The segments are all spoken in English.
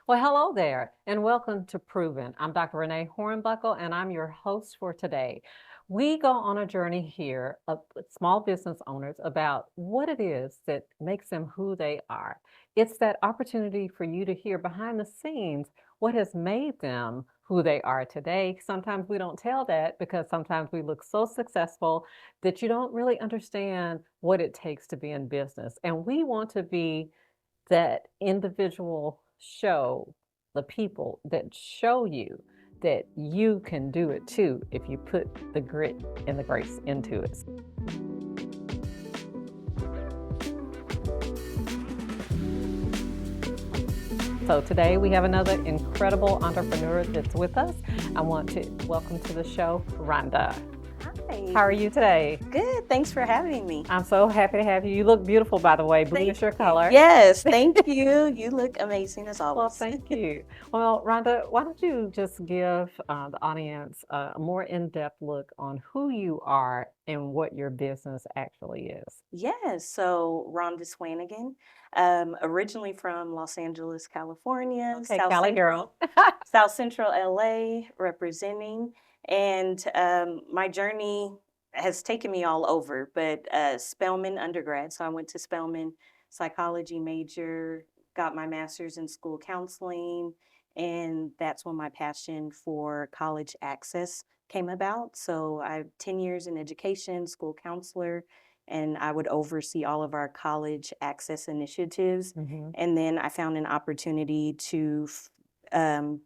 Well, hello there, and welcome to Proven. I'm Dr. Renee Hornbuckle, and I'm your host for today. We go on a journey here of small business owners about what it is that makes them who they are. It's that opportunity for you to hear behind the scenes what has made them who they are today. Sometimes we don't tell that because sometimes we look so successful that you don't really understand what it takes to be in business. And we want to be that individual show the people that show you that you can do it too if you put the grit and the grace into it. So today we have another incredible entrepreneur that's with us. I want to welcome to the show Rhonda. Hi. How are you today? Good. Thanks for having me. I'm so happy to have you. You look beautiful, by the way. Blue is your color. Yes, thank you. You look amazing as always. Well, thank you. Well, Rhonda, why don't you just give the audience a more in-depth look on who you are and what your business actually is? Yes, so Rhonda Swain again. Originally from Los Angeles, California, Okay, Cali girl. South Central LA, representing. And my journey has taken me all over, but Spelman undergrad. So I went to Spelman, psychology major, got my master's in school counseling, and that's when my passion for college access came about. So I have 10 years in education, school counselor, and I would oversee all of our college access initiatives. Mhm. And then I found an opportunity to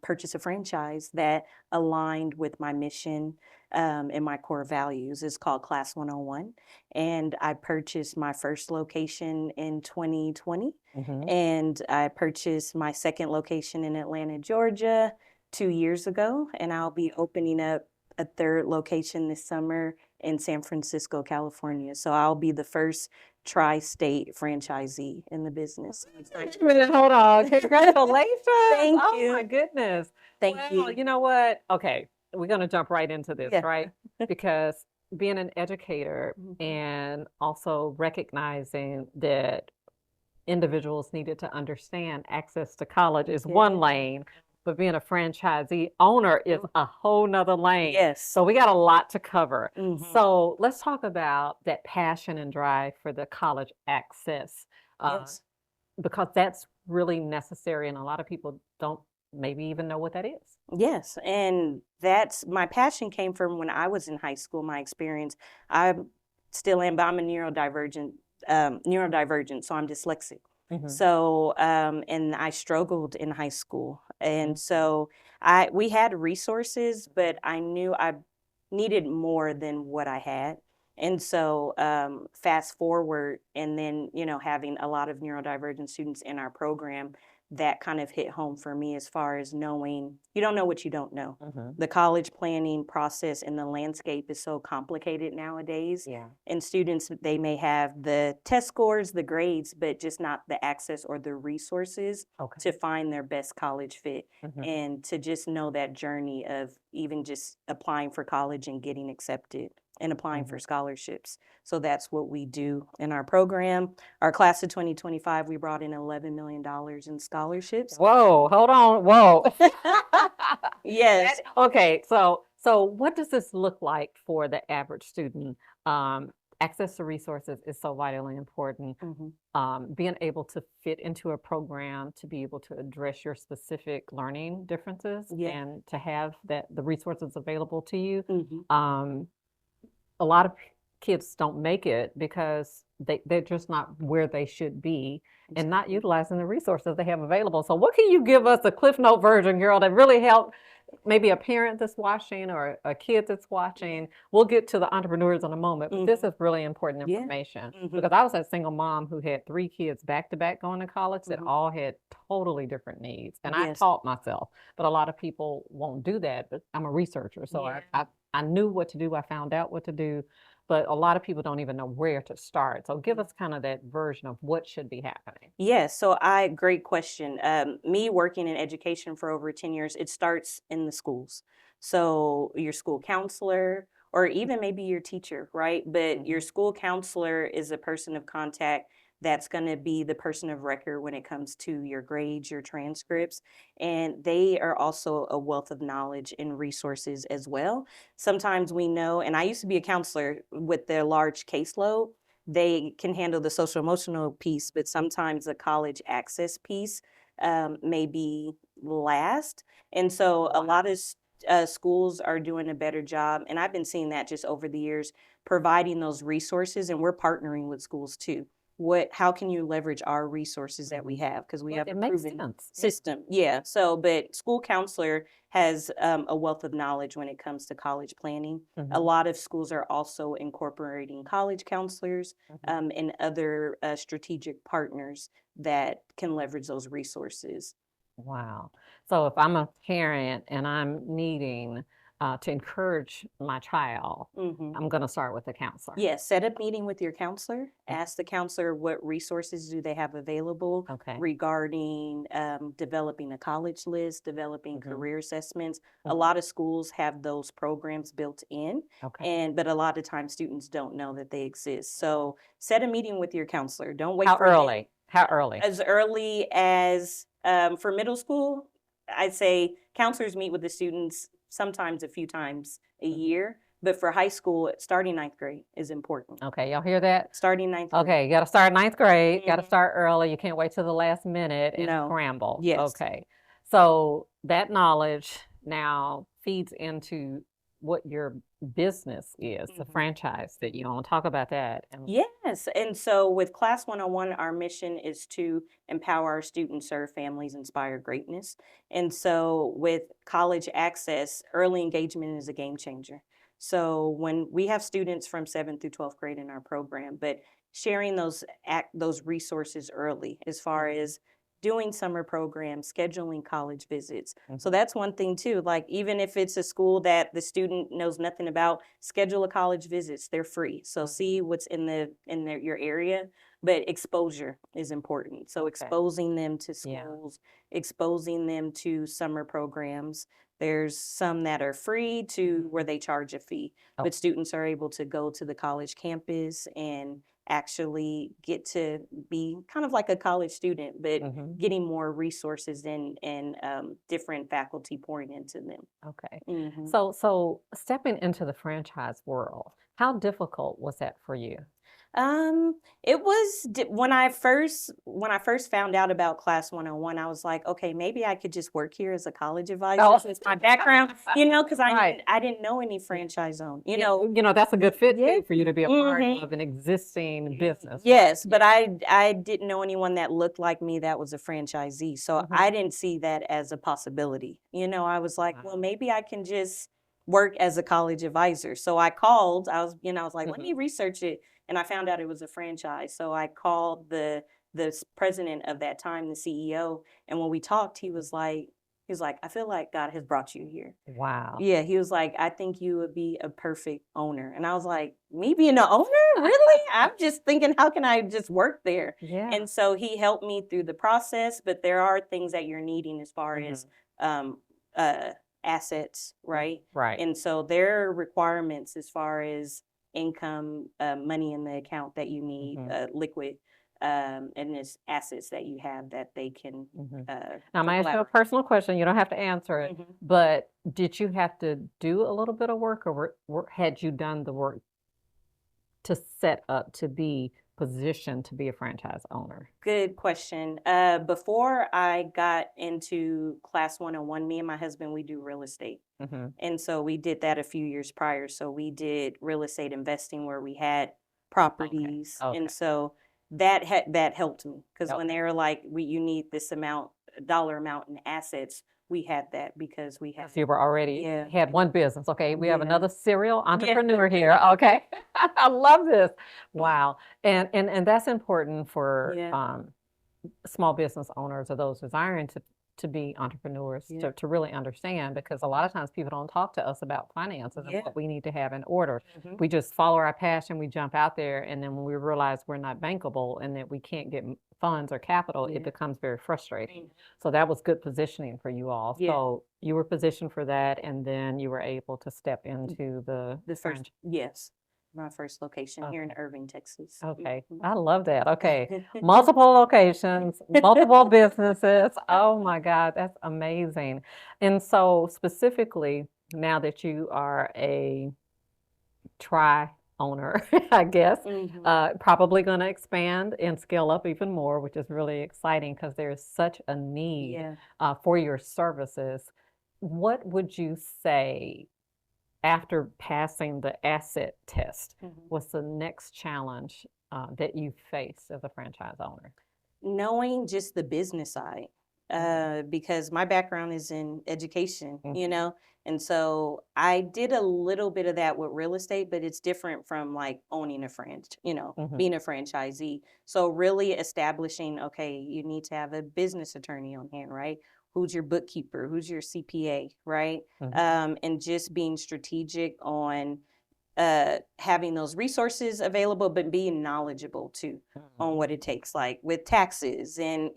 purchase a franchise that aligned with my mission and my core values. It's called Class 101. And I purchased my first location in 2020. Mhm. And I purchased my second location in Atlanta, Georgia 2 years ago. And I'll be opening up a third location this summer in San Francisco, California. So I'll be the first tri-state franchisee in the business. Wait a minute, hold on. Congratulations. Thank Oh you. my goodness. Thank Well, you. you know what? Okay, we're going to jump right into this, Yeah. right? Because being an educator Mhm. and also recognizing that individuals needed to understand access to college is one Yeah. lane, but being a franchisee owner is a whole nother lane. Yes. So we got a lot to cover. Mhm. So let's talk about that passion and drive for the college access, Yes. because that's really necessary, and a lot of people don't maybe even know what that is. Yes. And that's my passion came from when I was in high school, my experience. I still am, but I'm a neurodivergent, so I'm dyslexic. Mhm. So, and I struggled in high school. And so we had resources, but I knew I needed more than what I had. And so, fast forward, and then, having a lot of neurodivergent students in our program, that kind of hit home for me as far as knowing you don't know what you don't know. Mhm. The college planning process and the landscape is so complicated nowadays. Yeah. And students, they may have the test scores, the grades, but just not the access or the resources Okay. to find their best college fit. Mhm. And to just know that journey of even just applying for college and getting accepted and applying for scholarships. So that's what we do in our program. Our class of 2025, we brought in $11 million in scholarships. Whoa, hold on. Whoa. Yes. Okay, so what does this look like for the average student? Access to resources is so vitally important. Mhm. Being able to fit into a program to be able to address your specific learning differences Yeah. and to have the resources available to you. Mhm. A lot of kids don't make it because they're just not where they should be and not utilizing the resources they have available. So what can you give us a Cliff Note version, girl, that really help maybe a parent that's watching or a kid that's watching? We'll get to the entrepreneurs in a moment, but this is really important Yeah. information Mhm. because I was a single mom who had 3 kids back to back going to college that Mhm. all had totally different needs. And I Yes. taught myself, but a lot of people won't do that. But I'm a researcher, so Yeah. I knew what to do. I found out what to do, but a lot of people don't even know where to start. So give us kind of that version of what should be happening. Yes, great question. Me working in education for over 10 years, it starts in the schools. So your school counselor, or even maybe your teacher, right? But your school counselor is a person of contact that's going to be the person of record when it comes to your grades, your transcripts. And they are also a wealth of knowledge and resources as well. Sometimes we know, and I used to be a counselor with their large caseload, they can handle the social emotional piece, but sometimes the college access piece may be last. And so a lot of schools are doing a better job. And I've been seeing that just over the years, providing those resources. And we're partnering with schools too. How can you leverage our resources that we have? Because we Well, have it a makes proven sense. system. Yeah. So, but school counselor has a wealth of knowledge when it comes to college planning. A lot of schools are also incorporating college counselors and other strategic partners that can leverage those resources. Wow. So if I'm a parent and I'm needing to encourage my child, hmm I'm going to start with a counselor. Yes, set up meeting with your counselor. Ask the counselor what resources do they have available Okay. regarding developing a college list, developing career assessments. A Mhm. lot of schools have those programs built in, Okay. but a lot of times students don't know that they exist. So set a meeting with your counselor. Don't wait How for them early? How early? as early as for middle school. I'd say counselors meet with the students sometimes a few times a year, but for high school, starting ninth grade is important. Okay, y'all hear that? Starting ninth grade. Okay, you got to start ninth grade. Got to Mhm. start early. You can't wait till the last minute and No. scramble. Yes. Okay. So that knowledge now feeds into what your business is, the Mhm. franchise that you own. Talk about that. And Yes. And so with Class 101, our mission is to empower our students, serve families, inspire greatness. And so with college access, early engagement is a game changer. So when we have students from 7th through 12th grade in our program, but sharing those resources early as far as doing summer programs, scheduling college visits. So that's one thing too. Like even if it's a school that the student knows nothing about, schedule a college visits. They're free. So see what's your area, but exposure is important. So Okay. exposing them to Yeah. schools, exposing them to summer programs. There's some that are free to where they charge a fee, Oh. but students are able to go to the college campus and actually get to be kind of like a college student, but getting more resources and different faculty pouring into them. Okay. hmm So stepping into the franchise world, how difficult was that for you? It was when I first found out about Class 101, I was like, okay, maybe I could just work here as a college advisor Oh. since my background, because Right. I didn't know any franchise owned, That's a good fit Yeah. too for you to be a part hmm of an existing business. Yes, but Yeah. I didn't know anyone that looked like me that was a franchisee. So I didn't see that as a possibility. I was like, well, Wow. maybe I can just work as a college advisor. So I called, I was like, let me research it. And I found out it was a franchise. So I called the president of that time, the CEO. And when we talked, he was like, I feel like God has brought you here. Wow. Yeah, he was like, I think you would be a perfect owner. And I was like, me being an owner? Really? I'm just thinking, how can I just work there? Yeah. And so he helped me through the process, but there are things that you're needing as far as um, uh, assets, right? Right. And so there are requirements as far as income, money in the account that you need, liquid, and it's assets that you have that they can. Now, I'm gonna ask you a collaborate. personal question. You don't have to answer it, Mhm. but did you have to do a little bit of work, or had you done the work to set up to be positioned to be a franchise owner? Good question. Before I got into Class 101, me and my husband, we do real estate. And so we did that a few years prior. So we did real estate investing where we had properties. Okay. And so that helped me because when Okay. they were like, you need this dollar amount in assets, we had that because we had. So you were already Yeah. had one business. Okay, we have Yeah. another serial Yeah. entrepreneur here. Okay, I love this. Wow, and that's important for Yeah. small business owners or those desiring to be entrepreneurs Yeah. to really understand, because a lot of times people don't talk to us about finances and Yeah. what we need to have in order. Mhm. We just follow our passion, we jump out there, and then when we realize we're not bankable and that we can't get funds or capital, Yeah. it becomes very frustrating. Mhm. So that was good positioning for you all. Yeah. So you were positioned for that, and then you were able to step into the The first, yes. My first location here in Okay. Irving, Texas. Okay. Mhm. I love that. Okay. Multiple locations, multiple businesses. Oh my God, that's amazing. And so specifically, now that you are a owner, I guess, Mhm. probably going to expand and scale up even more, which is really exciting because there's such a need Yeah. for your services. What would you say after passing the asset test? Mhm. What's the next challenge that you face as a franchise owner? Knowing just the business side, because my background is in education, Mm-hmm. and so I did a little bit of that with real estate, but it's different from like owning a Mm-hmm. being a franchisee. So really establishing, okay, you need to have a business attorney on hand, right? Who's your bookkeeper? Who's your CPA, right? Mm-hmm. And just being strategic on having those resources available, but being knowledgeable too on what it takes, like with taxes and,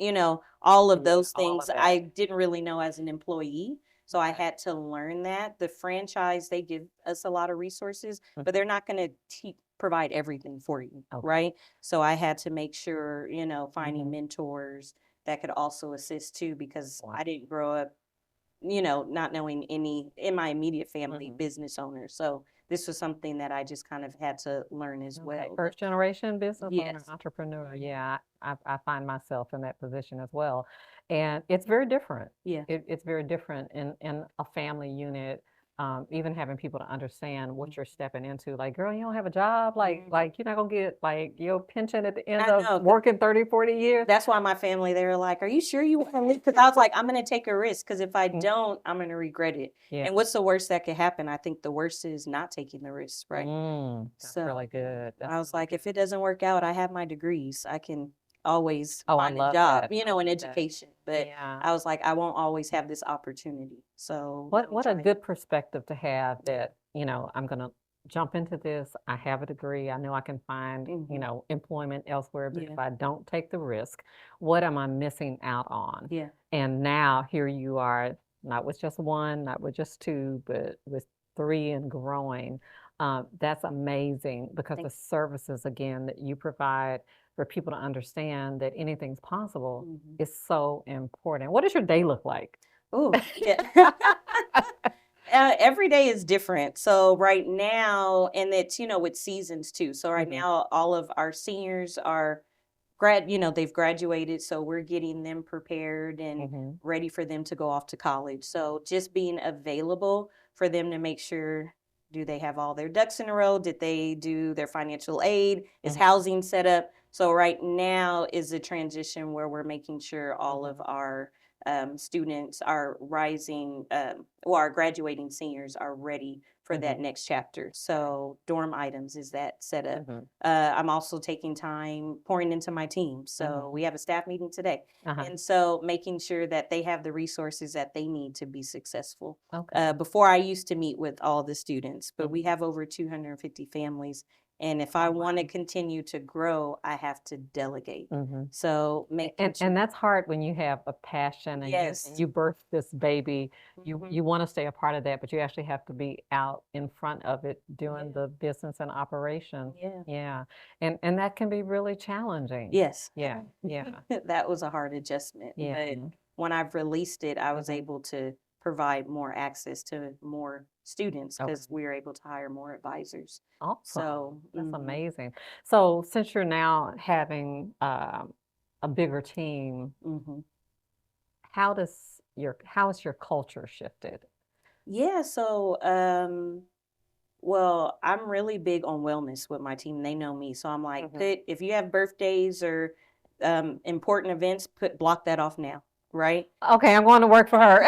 all of Yeah, those all of things that. I didn't really know as an employee. So I Okay. had to learn that. The franchise, they give us a lot of resources, Mhm. but they're not going to provide everything for you, Okay. right? So I had to make sure, finding Hmm. mentors that could also assist too, because Wow. I didn't grow up not knowing any in my immediate family Hmm. business owners. So this was something that I just kind of had to learn as Okay. well. But First generation business owner, yes. entrepreneur. Yeah, I find myself in that position as well. And it's very different. Yeah. It's very different in a family unit. Even having people to understand what you're stepping into. Like, girl, you don't have a job. Mhm. Like you're not gonna get like your pension at the end I of know. working 30, 40 years. That's why my family, they were like, "Are you sure you want to leave?" Because I was like, "I'm going to take a risk. Because if I Mm. don't, I'm going to regret it." Yeah. And what's the worst that could happen? I think the worst is not taking the risk, right? That's really So good. That's I was really like, good. if it doesn't work out, I have my degrees. I can always Oh, I find a love job, that. I in love that. education. But Yeah. I was like, I won't always have this opportunity. So let me What a try it. good perspective to have that, I'm gonna jump into this. I have a degree. I know I can find, Hmm. employment elsewhere, but Yeah. if I don't take the risk, what am I missing out on? Yeah. And now here you are, not with just one, not with just two, but with three and growing. That's amazing because the Thank services, again, that you provide for people to understand that anything's possible you. Hmm. is so important. What does your day look like? Oh, yeah. Every day is different. So right now, and it's, with seasons too. So right Mhm, now, all of our seniors are they've graduated. So we're getting them prepared and mhm, ready for them to go off to college. So just being available for them to make sure, do they have all their ducks in a row? Did they do their financial aid? Is mhm, housing set up? So right now is a transition where we're making sure all of mhm, our students are our graduating seniors are ready for that mhm, next chapter. So dorm items is that set up. mhm, I'm also taking time pouring into my team. So mhm. we have a staff meeting today. Uh-huh. And so making sure that they have the resources that they need to be successful. Okay. Before I used to meet with all the students, but we Mhm. have over 250 families. And if I Oh, want to wow. continue to grow, I have to delegate. Mhm. So making sure, And that's hard when you have a passion and yes. you birth this baby. Mhm. You want to stay a part of that, but you actually have to be out in front of it doing Yeah. the business and operations. Yeah. Yeah. And that can be really challenging. Yes. Yeah. Yeah. That was a hard adjustment, Yeah. but when I've released it, I was Mhm. able to provide more access to more students Okay. because we were able to hire more advisors. Awesome. So, That's amazing. So since you're now having a bigger team, mhm. how has your culture shifted? Yeah. So, well, I'm really big on wellness with my team. They know me, so I'm like, Mhm. if you have birthdays or important events, block that off now, right? Okay, I'm going to work for her.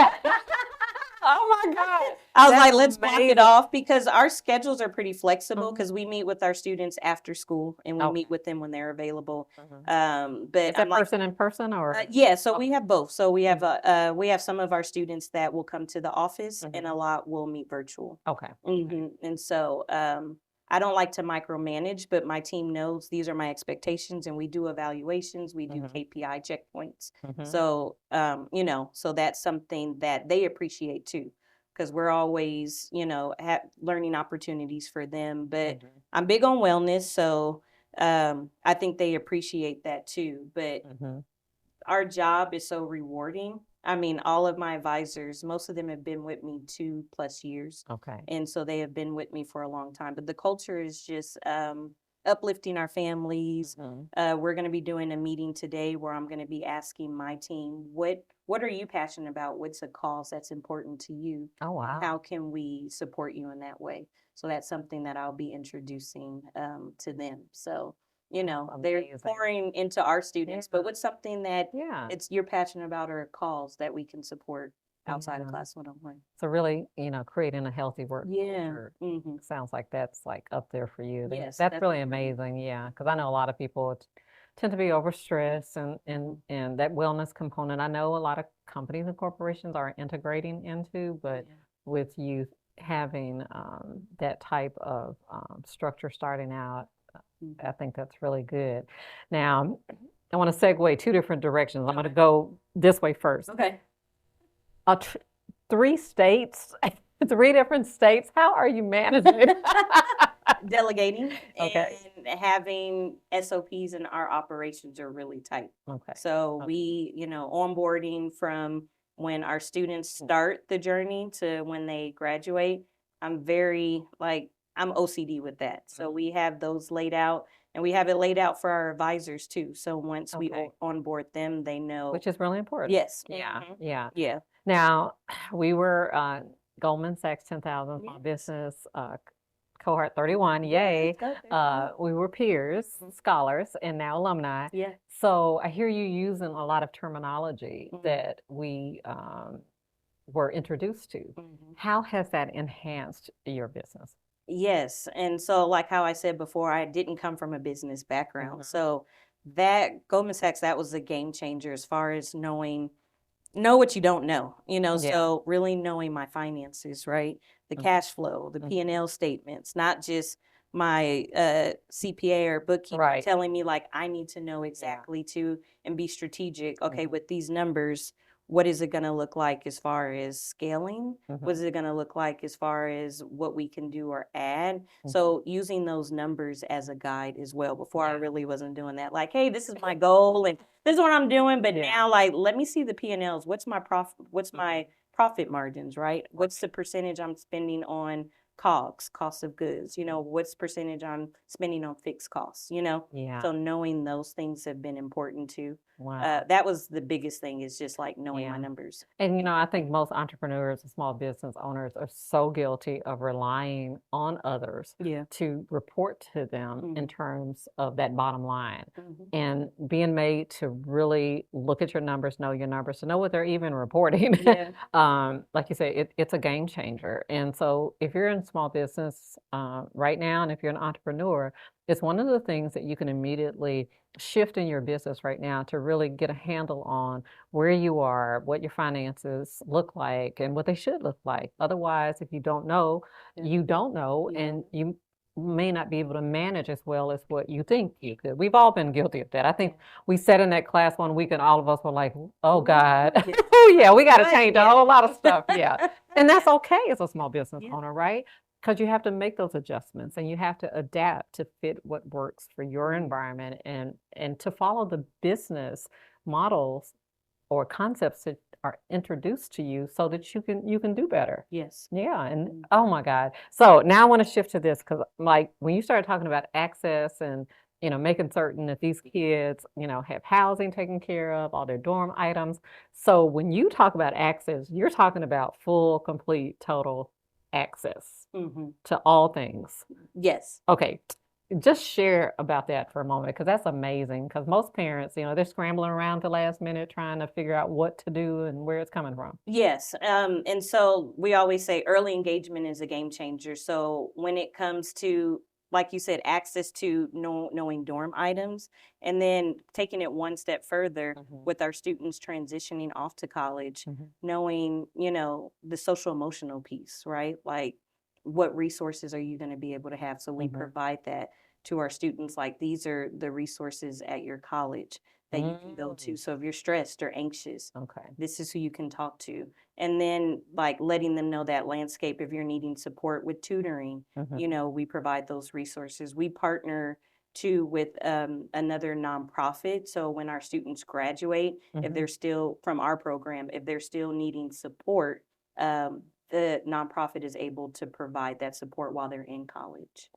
Oh my God. I was That's like, let's block it amazing. off because our schedules are pretty flexible Mhm. because we meet with our students after school and we Okay. meet with them when they're available. Mhm. But Is I'm that like, person in person or? yeah, so we Okay. have both. So Mhm. we have some of our students that will come to the office and Mhm. a lot will meet virtual. Okay. Okay. And so I don't like to micromanage, but my team knows these are my expectations, and we do evaluations, we do Mhm. KPI checkpoints. Mhm. So so that's something that they appreciate too. because we're always, learning opportunities for them. But Mhm. I'm big on wellness, so I think they appreciate that too. But Mhm. our job is so rewarding. I mean, all of my advisors, most of them have been with me 2+ years. Okay. And so they have been with me for a long time. But the culture is just uplifting our families. Mhm. We're going to be doing a meeting today where I'm going to be asking my team, what are you passionate about? What's a cause that's important to you? Oh, wow. How can we support you in that way? So that's something that I'll be introducing to them. So they're Amazing. pouring into our students, but Yeah. what's something that Yeah. it's you're passionate about or a cause that we can support outside of Yeah. class one-on-one? So really, creating a healthy work Yeah. culture Hmm. sounds like that's like up there for you. Yes, That's that's really important. amazing. Yeah, because I know a lot of people tend to be overstressed, and Mhm. and that wellness component. I know a lot of companies and corporations are integrating into, but Yeah. with you having that type of structure starting out, I Mhm. think that's really good. Now, I want to segue two different directions. I'm going to go this way first. Okay. Uh, tr- 3 states, 3 different states. How are you managing? Delegating Okay. and having SOPs in our operations are really tight. Okay. So Okay. we, onboarding from when our students start the journey to when they graduate, I'm very I'm OCD with that. So we have those laid out and we have it laid out for our advisors too. So once we Okay. onboard them, they know. Which is really important. Yes. Yeah. Hmm. Yeah. Yeah. Now, we were Goldman Sachs 10,000 Small Yes. Business Cohort 31. Yes. Yay. Go 31. We were peers, Mhm. scholars, and now alumni. Yeah. So I hear you using a lot of terminology Mhm. that we were introduced to. Mhm. How has that enhanced your business? Yes. And so, like how I said before, I didn't come from a business background. Mhm. So, that Goldman Sachs, that was a game changer as far as know what you don't know. Yeah. So really knowing my finances, right? The Mhm. cash flow, the Mhm. P&L statements, not just my CPA or bookkeeper Right. telling me like I need to know Yeah. exactly to and be strategic. Okay, Mhm. with these numbers, what is it going to look like as far as scaling? What Mhm. is it going to look like as far as what we can do or add? Mhm. So using those numbers as a guide as well. Before I Yeah. really wasn't doing that. Like, hey, this is my goal and this is what I'm doing. But Yeah. now, like, let me see the P&Ls. What's my profit? What's Mhm. my profit margins, right? What's the percentage I'm spending on COGS, cost of goods? What's percentage I'm spending on fixed costs? Yeah. So knowing those things have been important too. Wow. That was the biggest thing is just like knowing my Yeah. numbers. And I think most entrepreneurs and small business owners are so guilty of relying on others Yeah. to report to them in Mhm. terms of that bottom line. Mhm. And being made to really look at your numbers, know your numbers, to know what they're even reporting. Yeah. Like you say, it's a game changer. And so if you're in small business right now, and if you're an entrepreneur, it's one of the things that you can immediately shift in your business right now to really get a handle on where you are, what your finances look like, and what they should look like. Otherwise, if you don't know, Yeah. you don't know, Yeah. and you may not be able to manage as well as what you think you could. We've all been guilty of that. I think we sat in that class one week and all of us were like, oh God, Yeah. oh yeah, we got to But change a yeah. whole lot of stuff. Yeah. And that's okay as a small business Yeah. owner, right? Because you have to make those adjustments and you have to adapt to fit what works for your Mhm. environment and to follow the business models or concepts that are introduced to you so that you can do better. Yes. Yeah, and Mhm. oh my God. So now I want to shift to this because like when you started talking about access and making certain that these kids, have housing taken care of, all their dorm items. So when you talk about access, you're talking about full, complete, total access Mhm. to all things. Yes. Okay, just share about that for a moment because that's amazing. Because most parents, they're scrambling around the last minute trying to figure out what to do and where it's coming from. Yes. And so we always say early engagement is a game changer. So when it comes to, like you said, access to knowing dorm items, and then taking it one step further Mhm. with our students transitioning off to college, Mhm. knowing, the social emotional piece, right? Like what resources are you going to be able to have? So we Mhm. provide that to our students. Like these are the resources at your college that you can go to. So if you're stressed or anxious, Okay. this is who you can talk to. And then like letting them know that landscape if you're needing support with tutoring, we provide those resources. We partner too with another nonprofit. So when our students graduate, if they're still from our program, if they're still needing support, the nonprofit is able to provide that support while they're in college.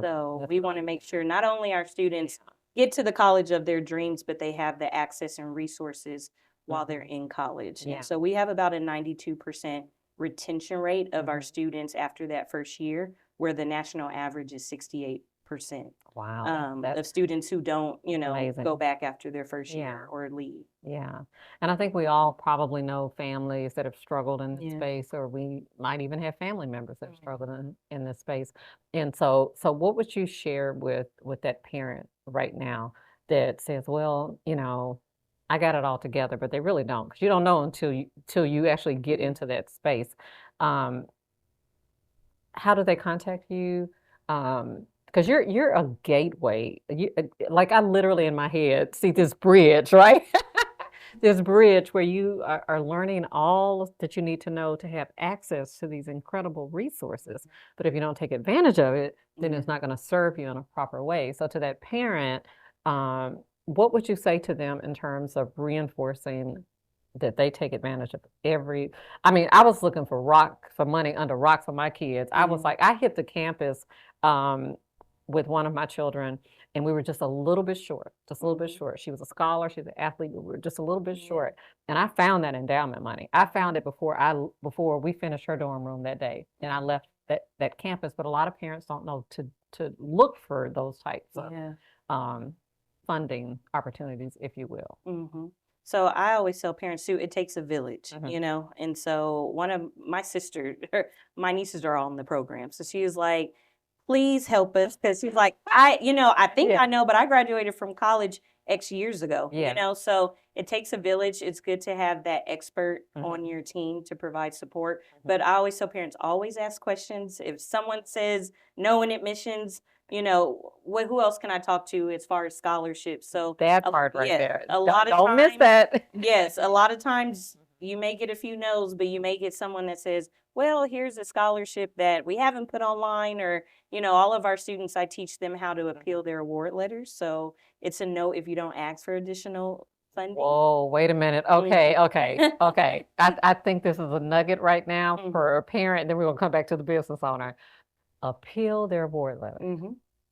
So we want to make sure not only our students get to the college of their dreams, but they have the access and resources while they're in college. Yeah. And so we have about a 92% retention rate of our students after that first year, where the national average is 68%. Wow. Of students who don't, amazing. go back after their first year or leave. Yeah. And I think we all probably know families that have struggled in this Yeah. space, or we might even have family members that have struggled in this space. And so what would you share with that parent right now that says, well, I got it all together, but they really don't, because you don't know until you actually get into that space. How do they contact you? Because you're a gateway. Like I literally in my head see this bridge, right? This bridge where you are learning all that you need to know to have access to these incredible resources. But if you don't take advantage of it, then it's not going to serve you in a proper way. So to that parent, what would you say to them in terms of reinforcing that they take advantage of I was looking for money under rocks for my kids. I was like, I hit the campus with one of my children, and we were just a little bit short, She was a scholar, she's an athlete, but we were just a little bit short. And I found that endowment money. I found it before we finished her dorm room that day, and I left that campus. But a lot of parents don't know to look for those types of funding opportunities, if you will. So I always tell parents too, it takes a village, and so one of my my nieces are all in the program. So she was like, please help us, because she's like, I think I know, but I graduated from college X years ago, so it takes a village. It's good to have that expert on your team to provide support. But I always tell parents, always ask questions. If someone says no in admissions, who else can I talk to as far as scholarships? So that part right there. A lot of don't times, miss that. Yes, a lot of times you may get a few no's, but you may get someone that says, well, here's a scholarship that we haven't put online, or, all of our students, I teach them how to appeal their award letters. So it's a no if you don't ask for additional funding. Whoa, wait a minute. Okay. I think this is a nugget right now for a parent. Then we're going to come back to the business owner. Appeal their award letter.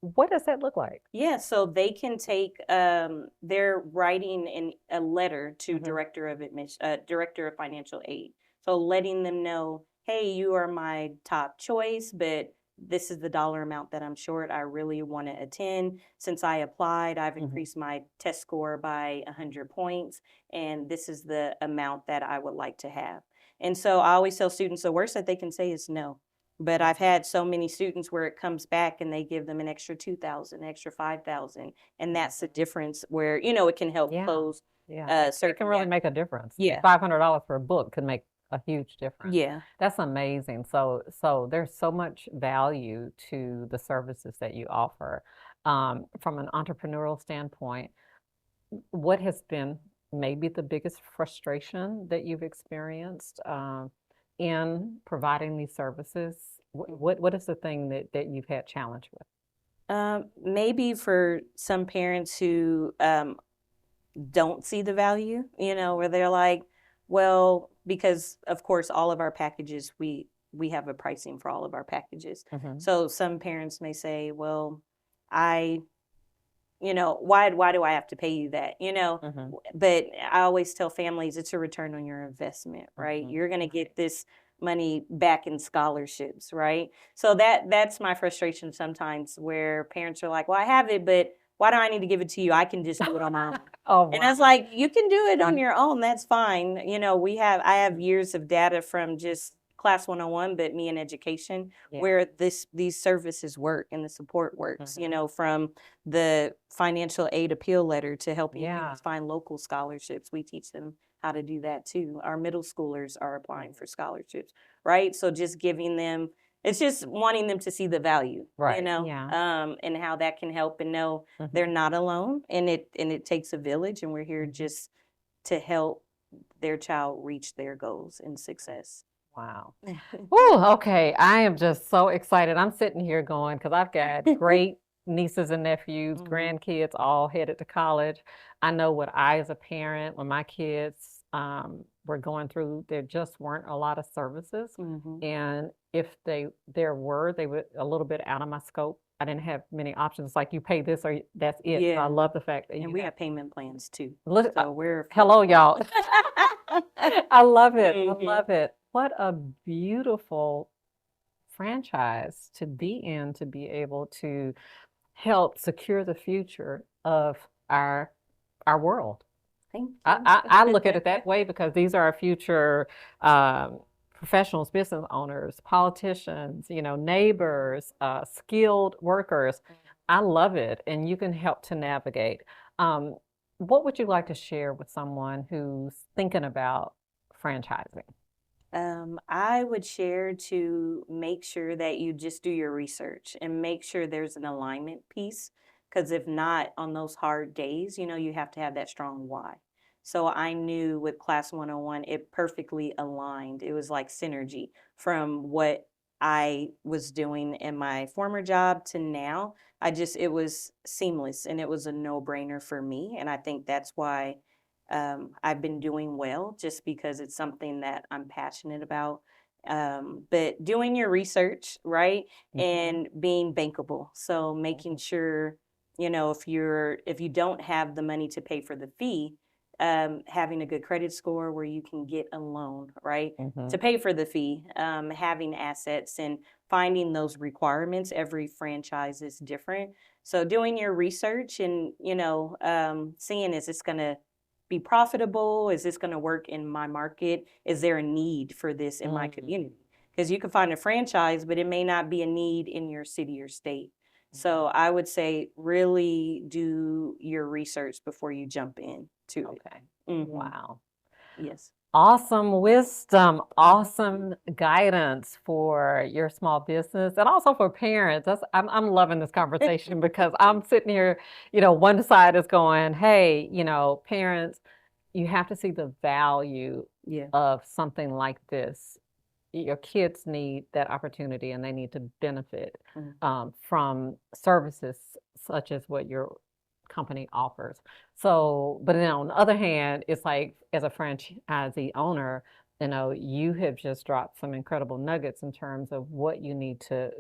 What does that look like? Yeah, so they can take they're writing a letter to director of financial aid. So letting them know, hey, you are my top choice, but this is the dollar amount that I'm short. I really want to attend. Since I applied, I've increased my test score by 100 points, and this is the amount that I would like to have. And so I always tell students the worst that they can say is no. But I've had so many students where it comes back and they give them an extra 2,000, extra 5,000, and that's the difference where it can help close. It can really make a difference. Yeah, $500 for a book could make a huge difference. Yeah, that's amazing. So there's so much value to the services that you offer. From an entrepreneurial standpoint, what has been maybe the biggest frustration that you've experienced in providing these services? What is the thing that you've had challenge with? Maybe for some parents who don't see the value, where they're like, well, because of course all of our packages, we have a pricing for all of our packages. So some parents may say, well, why do I have to pay you that? But I always tell families it's a return on your investment, right? You're going to get this money back in scholarships, right? So that's my frustration sometimes, where parents are like, well, I have it, but why do I need to give it to you? I can just do it on my own. Oh, wow. And I was like, you can do it on your own. That's fine. I have years of data from just Class 101, but me in education, where these services work and the support works, from the financial aid appeal letter to help you find local scholarships. We teach them how to do that too. Our middle schoolers are applying for scholarships, right? So just giving them it's just wanting them to see the value, you Right. know, Yeah. and how that can help and know they're Mhm. not alone, and it takes a village, and we're here Mhm. just to help their child reach their goals and success. Wow. Ooh, okay. I am just so excited. I'm sitting here going because I've got great nieces and nephews, Mhm, grandkids all headed to college. I know what I, as a parent, when my kids were going through, there just weren't a lot of services. mhm. And if there were, they were a little bit out of my scope. I didn't have many options like you pay this or that's it. So I Yeah, love the fact that and you we have, have payment plans too, look, so we're hello, affordable. y'all. I love it. I Mhm. love it. What a beautiful franchise to be in, to be able to help secure the future of our our world. Thank I, you. I look at it that way because these are our future professionals, business owners, politicians, neighbors, skilled workers. I love it, and you can help to navigate. Um, what would you like to share with someone who's thinking about franchising? I would share to make sure that you just do your research and make sure there's an alignment piece. Because if not, on those hard days, you have to have that strong why. So I knew with Class 101, it perfectly aligned. It was like synergy from what I was doing in my former job to now. It was seamless and it was a no brainer for me. And I think that's why I've been doing well just because it's something that I'm passionate about. But doing your research, right, Mhm, and being bankable. So making mhm, sure, if you don't have the money to pay for the fee, having a good credit score where you can get a loan, right, to mhm, pay for the fee, having assets and finding those requirements. Every franchise is different. So doing your research and, seeing is this going to be profitable? Is this going to work in my market? Is there a need for this in my mm, community? Because you can find a franchise, but it may not be a need in your city or state. So mhm. I would say really do your research before you jump in to it. Okay. Hmm. Wow. Yes. Awesome wisdom, awesome guidance for your small business and also for parents. I'm loving this conversation because I'm sitting here, one side is going, hey, parents, you have to see the value Yeah. of something like this. Your kids need that opportunity and they need to benefit Mhm. from services such as what your company offers. So, but then on the other hand, it's like as a franchisee owner, you have just dropped some incredible nuggets in terms of what you need to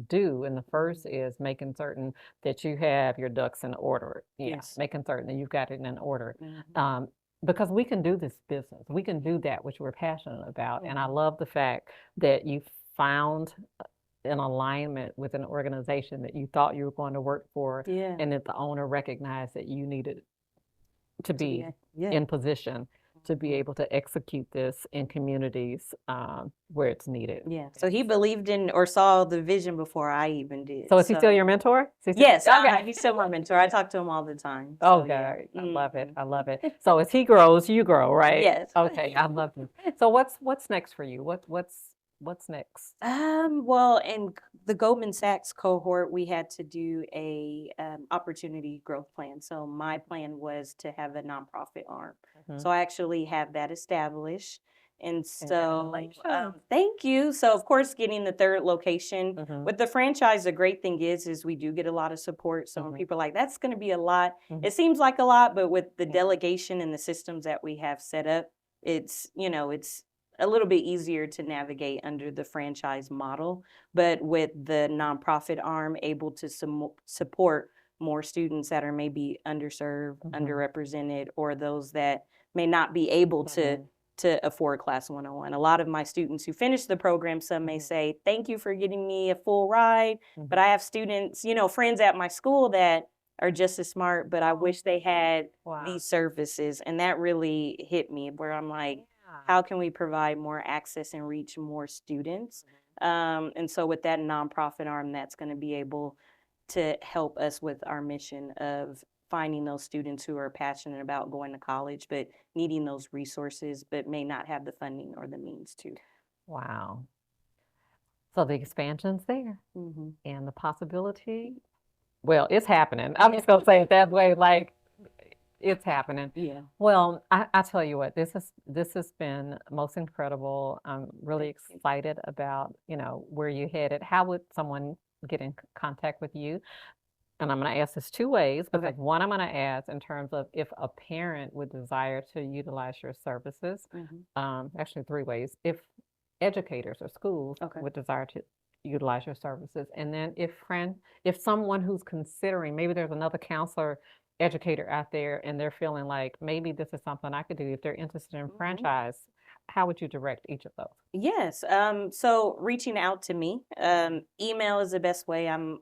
do. And the first Mhm. is making certain that you have your ducks in order. Yeah, Yes. making certain that you've got it in order. Mhm. Um, because we can do this business. We can do that which we're passionate about. And I Mhm. love the fact that you found an alignment with an organization that you thought you were going to work for, Yeah. and that the owner recognized that you needed to To be be yeah. in position to be Mhm. able to execute this in communities where it's needed. Yeah. So And he so, believed in or saw the vision before I even did. so is he still So your mentor? yes, Okay. he's still my mentor. I talk to him all the time. Oh, So yeah. God, I love it. Mhm. I love it. So as he grows, you grow, right? Yes. Okay, I love it. So what's next for you? What's next? Well, in the Goldman Sachs cohort, we had to do a opportunity growth plan. So my plan was to have a nonprofit arm. Mhm. So I actually have that established. And so, Congratulations. thank you. So, of course, getting the third location Mhm, with the franchise, the great thing is we do get a lot of support. So when mhm, people are like, that's going to be a lot, mhm, it seems like a lot, but with the mhm, delegation and the systems that we have set up, it's a little bit easier to navigate under the franchise model, but with the nonprofit arm able to support more students that are maybe underserved, mhm, underrepresented, or those that may not be able mhm, to afford Class 101. A lot of my students who finish the program, some may mhm, say, "Thank you for getting me a full ride," but mhm. I have students, friends at my school that are just as smart, but I Oh, wish they had wow. these services, and that really hit me where I'm like, Yeah. how can we provide more access and reach more students? And so with that nonprofit arm, that's going to be able to help us with our mission of finding those students who are passionate about going to college, but needing those resources, but may not have the funding or the means to. Wow. So the expansion's there Hmm. and the possibility, well, it's happening. I'm just gonna say it that way, like it's happening. Yeah. Well, I tell you what, this has been most incredible. I'm really Thank you. excited about, where you headed. How would someone get in contact with you? And I'm going to ask this two ways because Okay. one, I'm going to ask in terms of if a parent would desire to utilize your services. Hmm. Actually, three ways. If educators or schools Okay. would desire to utilize your services, and then if someone who's considering, maybe there's another counselor, educator out there, and they're feeling like maybe this is something I could do. If they're interested in Hmm. franchise, how would you direct each of those? Yes. So reaching out to me, email is the best way. I'm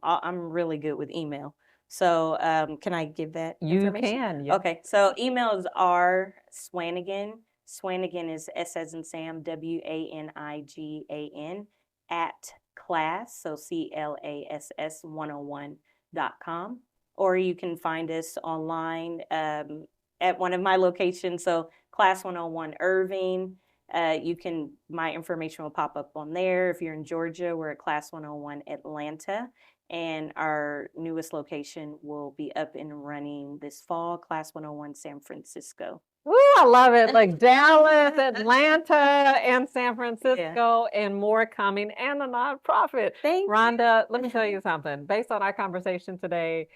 really good with email. So can I give that You information? can, yeah. Okay. So email is R Swanigan. Swanigan is S as in Sam, WANIGAN at class. So CLASS 101.com. Or you can find us online at one of my locations. So Class 101 Irving. My information will pop up on there. If you're in Georgia, we're at Class 101 Atlanta, and our newest location will be up and running this fall, Class 101 San Francisco. Ooh, I love it. Like Dallas, Atlanta, and San Yeah. Francisco, and more coming, and a nonprofit. Thank you. Rhonda, let me tell you something. Based on our conversation today,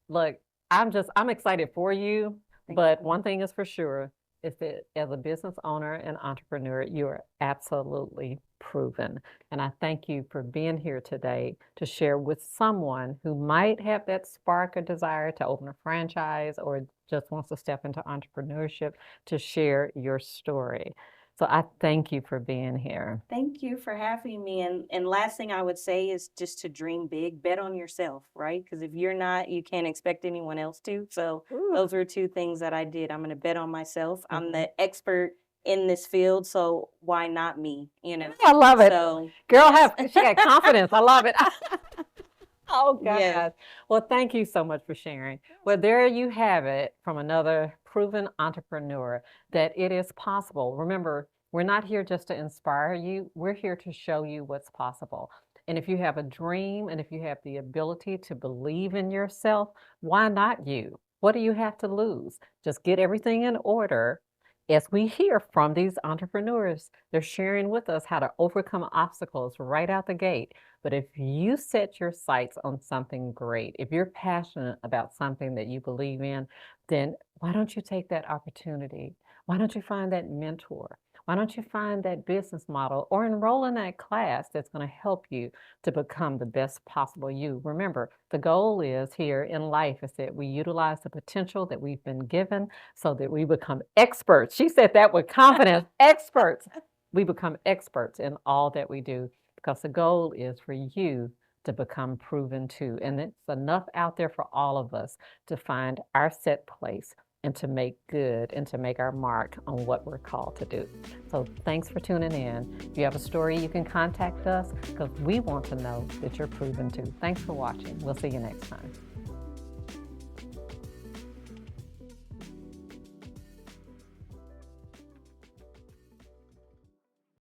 look, I'm excited for you, Thank but you. one thing is for sure is that as a business owner and entrepreneur, you are absolutely proven. And I thank you for being here today to share with someone who might have that spark or desire to open a franchise or just wants to step into entrepreneurship to share your story. So I thank you for being here. Thank you for having me. And last thing I would say is just to dream big, bet on yourself, right? Because if you're not, you can't expect anyone else to. So Ooh. those are two things that I did. I'm going to bet on myself. I'm Mhm. the expert in this field, so why not me? I love it. So Girl, yes. she got confidence. I love it. Oh, Yes. God. Well, thank you so much for sharing. Well, there you have it from another proven entrepreneur that it is possible. Remember, we're not here just to inspire you, we're here to show you what's possible. And if you have a dream and if you have the ability to believe in yourself, why not you? What do you have to lose? Just get everything in order. As we hear from these entrepreneurs, they're sharing with us how to overcome obstacles right out the gate. But if you set your sights on something great, if you're passionate about something that you believe in, then why don't you take that opportunity? Why don't you find that mentor? Why don't you find that business model or enroll in that class that's going to help you to become the best possible you? Remember, the goal is here in life is that we utilize the potential that we've been given so that we become experts. She said that with confidence, experts. We become experts in all that we do because the goal is for you to become proven too. And it's enough out there for all of us to find our set place and to make good and to make our mark on what we're called to do. So thanks for tuning in. If you have a story, you can contact us because we want to know that you're proven too. Thanks for watching. We'll see you next time.